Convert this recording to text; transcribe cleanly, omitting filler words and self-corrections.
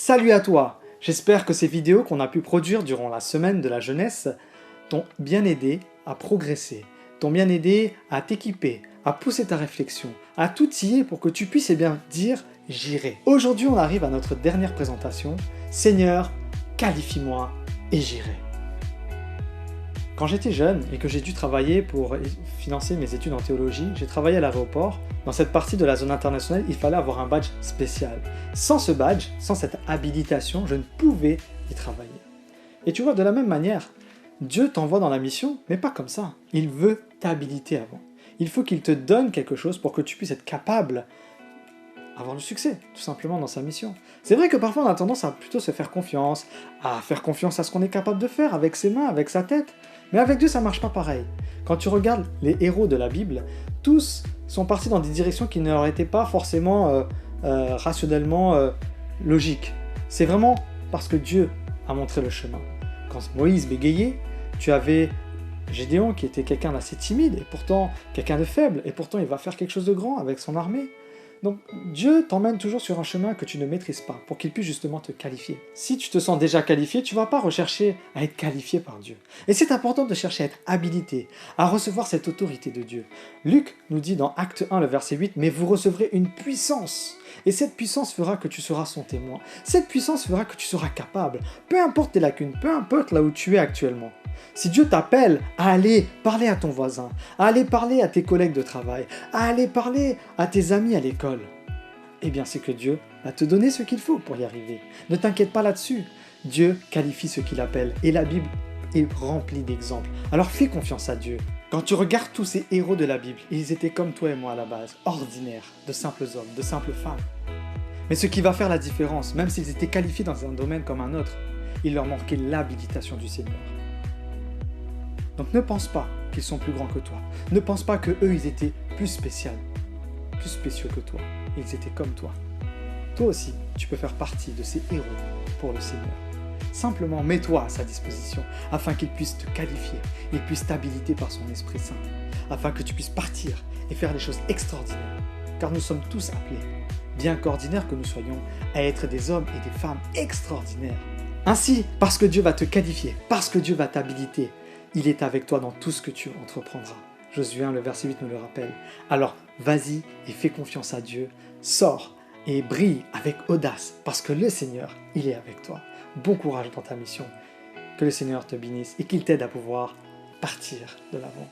Salut à toi! J'espère que ces vidéos qu'on a pu produire durant la semaine de la jeunesse t'ont bien aidé à progresser, t'ont bien aidé à t'équiper, à pousser ta réflexion, à t'outiller pour que tu puisses dire « j'irai ». Aujourd'hui, on arrive à notre dernière présentation. Seigneur, qualifie-moi et j'irai. Quand j'étais jeune et que j'ai dû travailler pour financer mes études en théologie, j'ai travaillé à l'aéroport. Dans cette partie de la zone internationale, il fallait avoir un badge spécial. Sans ce badge, sans cette habilitation, je ne pouvais y travailler. Et tu vois, de la même manière, Dieu t'envoie dans la mission, mais pas comme ça. Il veut t'habiliter avant. Il faut qu'il te donne quelque chose pour que tu puisses être capable avoir du succès, tout simplement, dans sa mission. C'est vrai que parfois on a tendance à plutôt se faire confiance, à faire confiance à ce qu'on est capable de faire avec ses mains, avec sa tête. Mais avec Dieu, ça marche pas pareil. Quand tu regardes les héros de la Bible, tous sont partis dans des directions qui ne leur étaient pas forcément rationnellement logiques. C'est vraiment parce que Dieu a montré le chemin. Quand Moïse bégayait, tu avais Gédéon qui était quelqu'un d'assez timide, et pourtant quelqu'un de faible, et pourtant il va faire quelque chose de grand avec son armée. Donc Dieu t'emmène toujours sur un chemin que tu ne maîtrises pas, pour qu'il puisse justement te qualifier. Si tu te sens déjà qualifié, tu ne vas pas rechercher à être qualifié par Dieu. Et c'est important de chercher à être habilité, à recevoir cette autorité de Dieu. Luc nous dit dans Acte 1, le verset 8, « Mais vous recevrez une puissance, et cette puissance fera que tu seras son témoin. Cette puissance fera que tu seras capable, peu importe tes lacunes, peu importe là où tu es actuellement. » Si Dieu t'appelle à aller parler à ton voisin, à aller parler à tes collègues de travail, à aller parler à tes amis à l'école, eh bien c'est que Dieu va te donner ce qu'il faut pour y arriver. Ne t'inquiète pas là-dessus. Dieu qualifie ce qu'il appelle, et la Bible est remplie d'exemples. Alors fais confiance à Dieu. Quand tu regardes tous ces héros de la Bible, ils étaient comme toi et moi à la base, ordinaires, de simples hommes, de simples femmes. Mais ce qui va faire la différence, même s'ils étaient qualifiés dans un domaine comme un autre, il leur manquait l'habilitation du Seigneur. Donc ne pense pas qu'ils sont plus grands que toi. Ne pense pas qu'eux, ils étaient plus spéciaux que toi. Ils étaient comme toi. Toi aussi, tu peux faire partie de ces héros pour le Seigneur. Simplement, mets-toi à sa disposition, afin qu'il puisse te qualifier, il puisse t'habiliter par son Esprit Saint, afin que tu puisses partir et faire des choses extraordinaires. Car nous sommes tous appelés, bien qu'ordinaires que nous soyons, à être des hommes et des femmes extraordinaires. Ainsi, parce que Dieu va te qualifier, parce que Dieu va t'habiliter, il est avec toi dans tout ce que tu entreprendras. Josué 1, le verset 8 nous le rappelle. Alors, vas-y et fais confiance à Dieu. Sors et brille avec audace parce que le Seigneur, il est avec toi. Bon courage dans ta mission. Que le Seigneur te bénisse et qu'il t'aide à pouvoir partir de l'avant.